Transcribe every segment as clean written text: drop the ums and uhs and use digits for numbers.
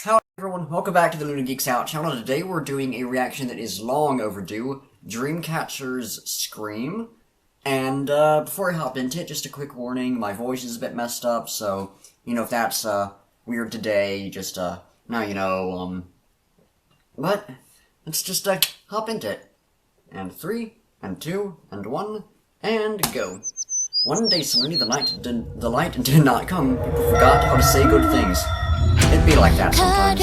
Hello everyone, welcome back to the Luna Geeks Out channel. Today we're doing a reaction that is long overdue, Dreamcatcher's Scream. And before I hop into it, just a quick warning, my voice is a bit messed up, so, if that's weird today, just now you know, but let's just hop into it. And 3, and 2, and 1, and go. One day suddenly the light did not come. People forgot how to say good things. It'd be like that sometimes.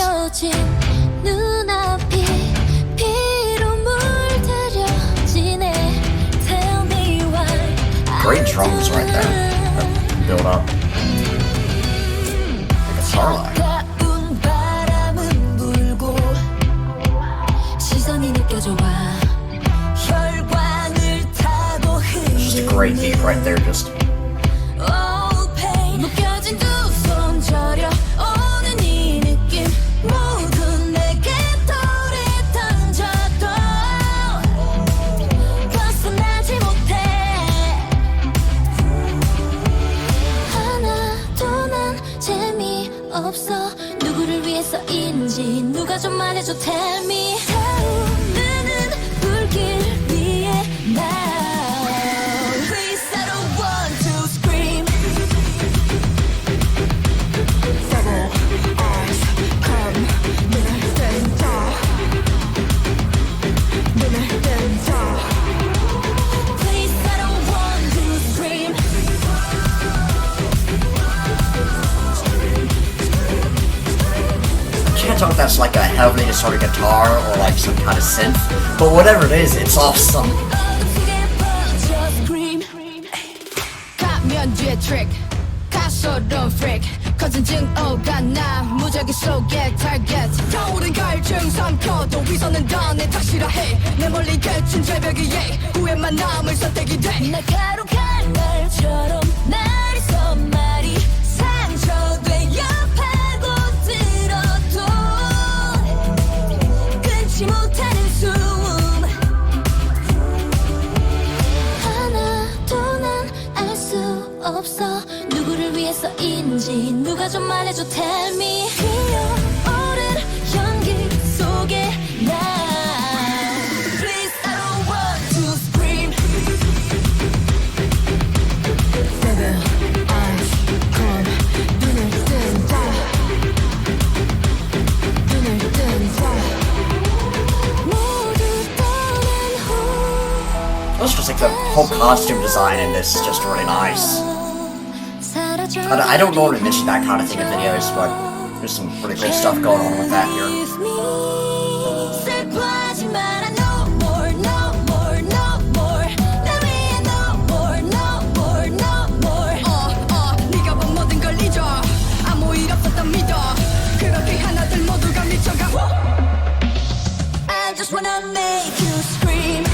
Great drums right there. That build up. Like a Starlight. Just a great beat right there, just. 누구를 위해서인지 누가 좀 말해줘 tell me 타오르는 불길 위에 now Please I don't want to scream Several eyes come 눈을 뜬다 눈을 뜬다 Please I don't want to scream I can't tell if that's like a heavily distorted guitar or like some kind of synth, but whatever it is, it's awesome. 누구를 위해서인지 누가 좀 말해줘 tell me 피어오른 연기 속에 나 Please I don't want to scream Seven eyes come 눈을 뜬다 눈을 뜬다 모두 떠난 후 That's just like the whole costume design in this is just really nice. I don't normally mention that kind of thing in videos, but there's some pretty cool stuff going on with that here. I just wanna make you scream.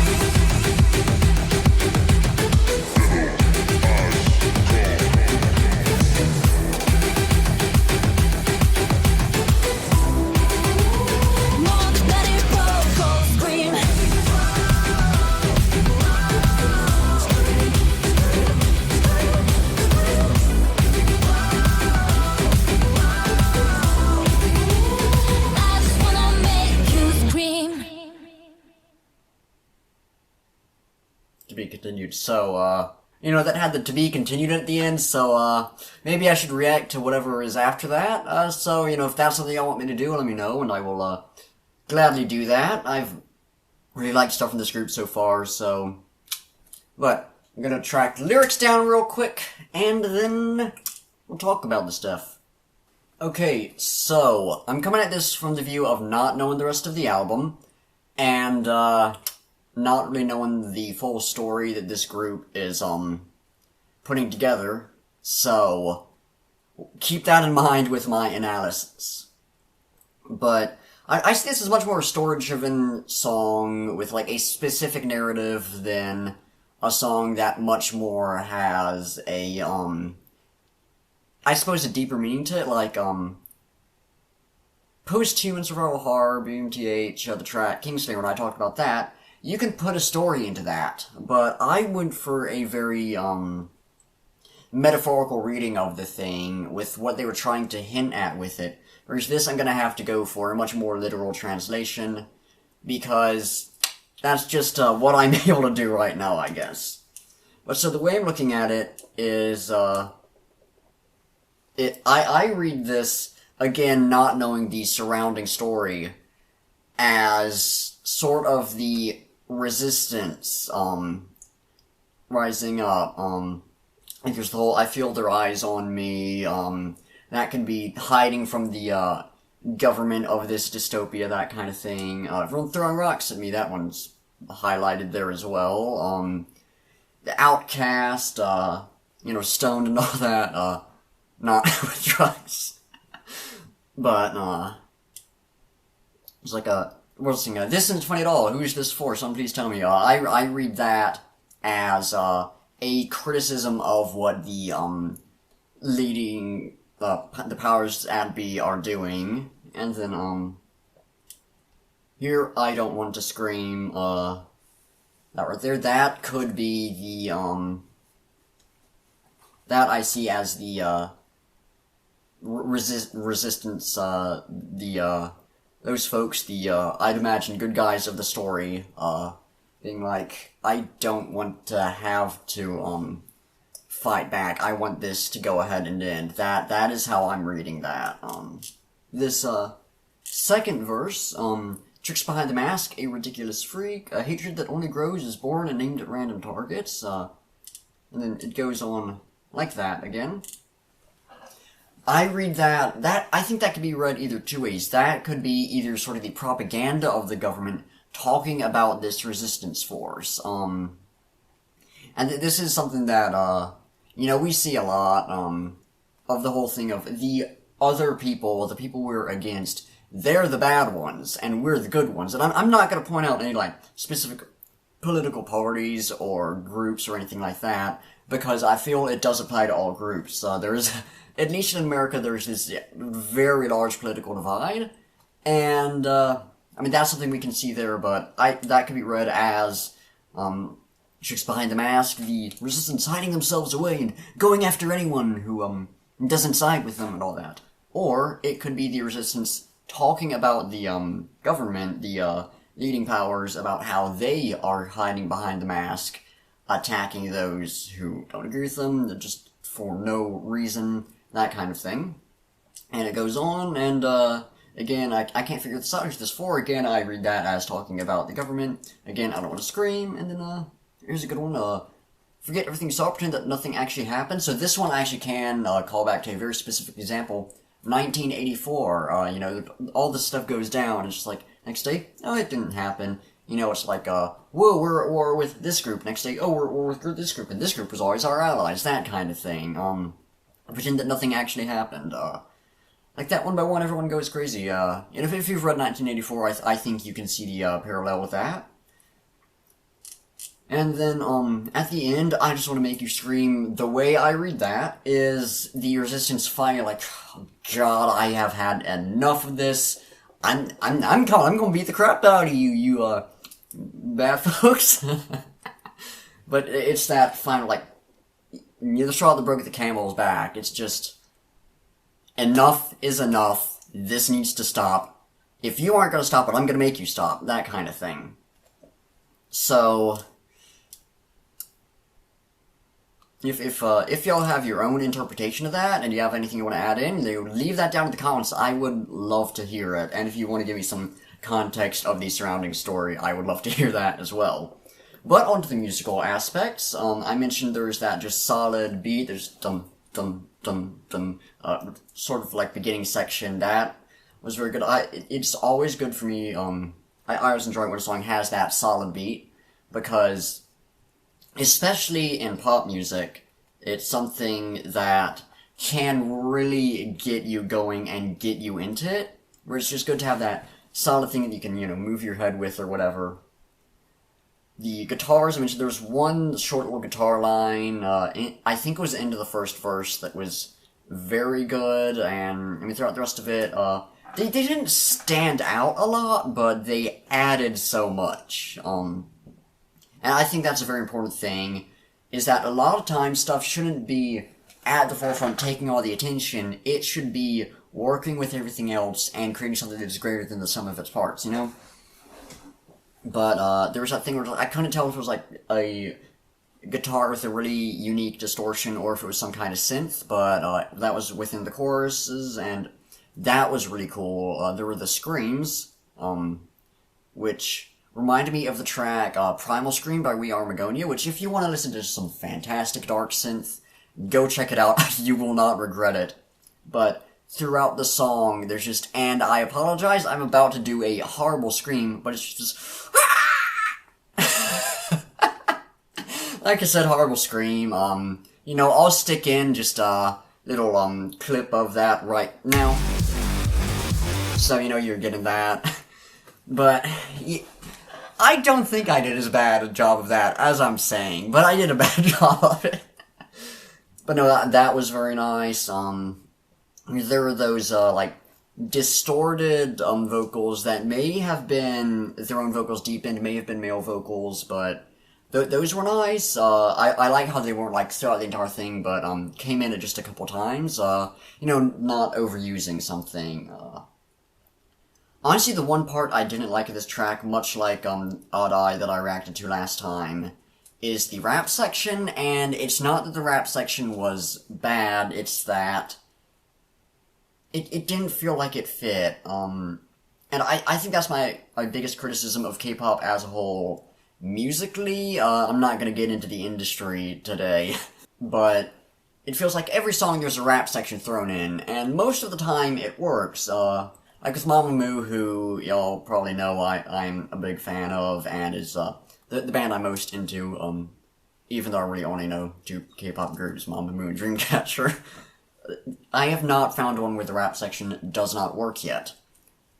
To be continued. So, that had the to be continued at the end, so, maybe I should react to whatever is after that. So, if that's something y'all want me to do, let me know, and I will, gladly do that. I've really liked stuff from this group so far, so. But, I'm gonna track the lyrics down real quick, and then we'll talk about the stuff. Okay, so, I'm coming at this from the view of not knowing the rest of the album, and, not really knowing the full story that this group is, putting together, so keep that in mind with my analysis. But I see this as much more a story-driven song with, like, a specific narrative than a song that much more has a, I suppose a deeper meaning to it, like, Post-Human Survival Horror, BMTH, the track Kingston, when I talked about that, you can put a story into that, but I went for a very, metaphorical reading of the thing with what they were trying to hint at with it, Whereas this, I'm gonna have to go for a much more literal translation, because that's just what I'm able to do right now, I guess. But so the way I'm looking at it is, I read this, again, not knowing the surrounding story, as sort of the resistance, rising up, like there's the whole, I feel their eyes on me, that can be hiding from the, government of this dystopia, that kind of thing. Everyone throwing rocks at me, that one's highlighted there as well. The outcast, stoned and all that, not with drugs. But, it's like what's the thing, this isn't funny at all, who's this for? Someone please tell me. I read that as, a criticism of what the, leading, the powers that be are doing. And then, here, I don't want to scream, that right there, that could be the, that I see as the, resistance, those folks, I'd imagine good guys of the story, being like, I don't want to have to, fight back, I want this to go ahead and end. That is how I'm reading that. This, second verse, tricks behind the mask, a ridiculous freak, a hatred that only grows is born and aimed at random targets, and then it goes on like that again. I read that, I think that could be read either two ways. That could be either sort of the propaganda of the government talking about this resistance force, and this is something that, we see a lot, of the whole thing of the other people, the people we're against, they're the bad ones, and we're the good ones. And I'm not gonna point out any, specific political parties or groups or anything like that, because I feel it does apply to all groups. There's, at least in America, there's this very large political divide, and, that's something we can see there, but that could be read as, tricks behind the mask, the resistance hiding themselves away and going after anyone who, doesn't side with them and all that. Or, it could be the resistance talking about the, government, the, leading powers, about how they are hiding behind the mask, attacking those who don't agree with them, just for no reason, that kind of thing. And it goes on, and, again, I can't figure this out. Who's this for? Again, I read that as talking about the government. Again, I don't want to scream, and then, here's a good one, forget everything you saw, pretend that nothing actually happened. So this one actually can, call back to a very specific example. 1984, all this stuff goes down, it's just like, next day, oh, it didn't happen. It's like, whoa, we're at war with this group. Next day, oh, we're at war with this group, and this group was always our allies, that kind of thing. Pretend that nothing actually happened. Like that, one by one, everyone goes crazy. If you've read 1984, I think you can see the, parallel with that. And then, at the end, I just want to make you scream. The way I read that is the resistance finally like, oh, God, I have had enough of this. I'm gonna beat the crap out of you, bad folks. But it's that final, like, the straw that broke the camel's back. It's just, enough is enough. This needs to stop. If you aren't gonna stop it, I'm gonna make you stop. That kind of thing. So, if y'all have your own interpretation of that, and you have anything you want to add in, leave that down in the comments. I would love to hear it. And if you want to give me some context of the surrounding story, I would love to hear that as well. But onto the musical aspects. I mentioned there's that just solid beat. There's dum dum dum dum, sort of like beginning section. That was very good. It's always good for me. I always enjoy when a song has that solid beat, because especially in pop music, it's something that can really get you going and get you into it, where it's just good to have that solid thing that you can, move your head with or whatever. The guitars, I mentioned there's one short little guitar line, I think it was the end of the first verse, that was very good, and, throughout the rest of it, they didn't stand out a lot, but they added so much, and I think that's a very important thing, is that a lot of times stuff shouldn't be at the forefront taking all the attention. It should be working with everything else and creating something that is greater than the sum of its parts, you know? But there was that thing where I couldn't tell if it was like a guitar with a really unique distortion or if it was some kind of synth, but that was within the choruses, and that was really cool. There were the screams, which reminded me of the track Primal Scream by We Are Magonia, which if you want to listen to some fantastic dark synth, go check it out. You will not regret it. But throughout the song, there's just, and I apologize, I'm about to do a horrible scream, but it's just, like I said, horrible scream. You know, I'll stick in just a little clip of that right now, so you know you're getting that. But I don't think I did as bad a job of that as I'm saying, but I did a bad job of it. But no, that was very nice. There were those, like, distorted, vocals that may have been their own vocals deep into, may have been male vocals, but those were nice. I like how they weren't, like, throughout the entire thing, but, came in at just a couple times, you know, not overusing something. Honestly, the one part I didn't like of this track, much like, Odd Eye that I reacted to last time, is the rap section, and it's not that the rap section was bad, it's that it didn't feel like it fit, and I think that's my biggest criticism of K-pop as a whole. Musically, I'm not gonna get into the industry today, but it feels like every song there's a rap section thrown in, and most of the time it works. Like with Mamamoo, who y'all probably know I'm a big fan of, and is the band I'm most into, even though I really only know two K-pop groups, Mamamoo and Dreamcatcher. I have not found one where the rap section does not work yet.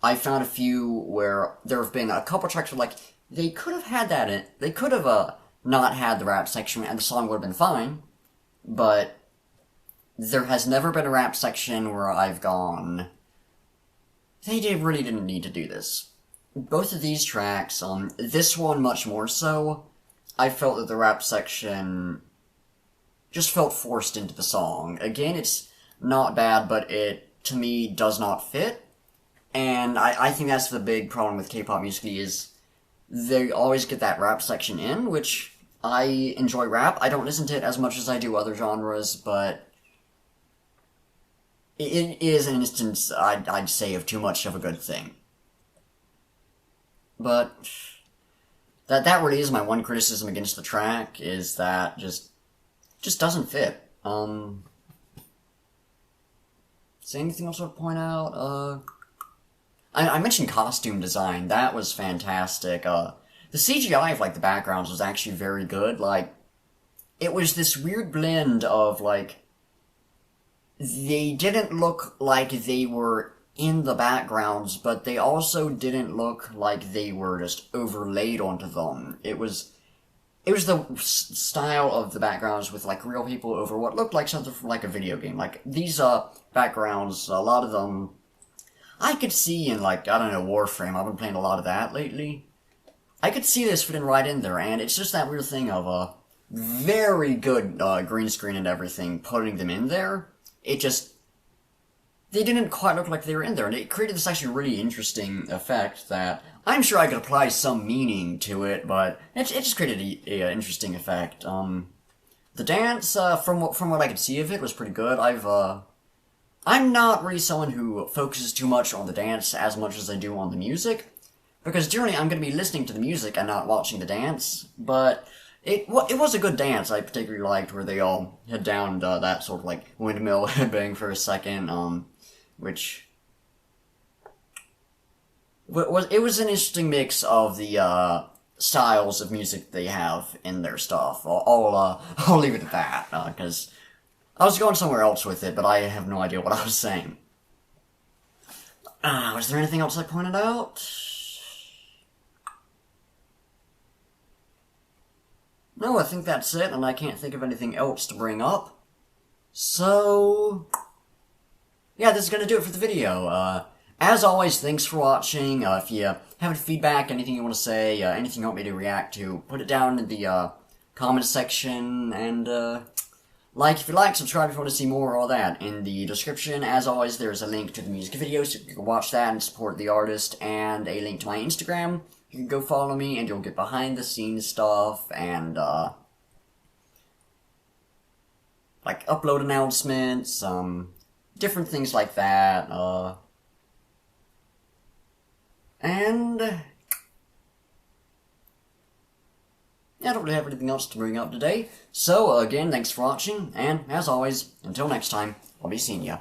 I found a few where there have been a couple tracks where, like, they could have had that in, they could have, not had the rap section and the song would have been fine, but there has never been a rap section where I've gone, they really didn't need to do this. Both of these tracks, this one much more so, I felt that the rap section just felt forced into the song. Again, it's not bad, but it, to me, does not fit. And I think that's the big problem with K-pop music is they always get that rap section in, which I enjoy rap. I don't listen to it as much as I do other genres, but it is an instance, I'd say, of too much of a good thing. But that really is my one criticism against the track, is that just doesn't fit. Is there anything else I would point out? I mentioned costume design. That was fantastic. The CGI of, like, the backgrounds was actually very good. Like, it was this weird blend of, like, they didn't look like they were in the backgrounds, but they also didn't look like they were just overlaid onto them. It was the style of the backgrounds with, like, real people over what looked like something from, like, a video game. Like, these, backgrounds, a lot of them, I could see in, like, I don't know, Warframe. I've been playing a lot of that lately. I could see this fitting right in there, and it's just that weird thing of, very good, green screen and everything, putting them in there. It just, they didn't quite look like they were in there, and it created this actually really interesting effect that I'm sure I could apply some meaning to it, but it just created a interesting effect. The dance, from what I could see of it, was pretty good. I'm not really someone who focuses too much on the dance as much as I do on the music, because generally I'm going to be listening to the music and not watching the dance, but it was a good dance I particularly liked, where they all head down that sort of, like, windmill headbang for a second, which it was an interesting mix of the styles of music they have in their stuff. I'll leave it at that, because I was going somewhere else with it, but I have no idea what I was saying. Was there anything else I pointed out? No, I think that's it, and I can't think of anything else to bring up. So, yeah, this is gonna do it for the video. As always, thanks for watching. If you have any feedback, anything you want to say, anything you want me to react to, put it down in the comment section, and Like if you like, subscribe if you want to see more, all that. In the description, as always, there's a link to the music video, so you can watch that and support the artist, and a link to my Instagram. You can go follow me, and you'll get behind the scenes stuff, and, like, upload announcements, different things like that, and yeah, I don't really have anything else to bring up today. So, again, thanks for watching, and as always, until next time, I'll be seeing ya.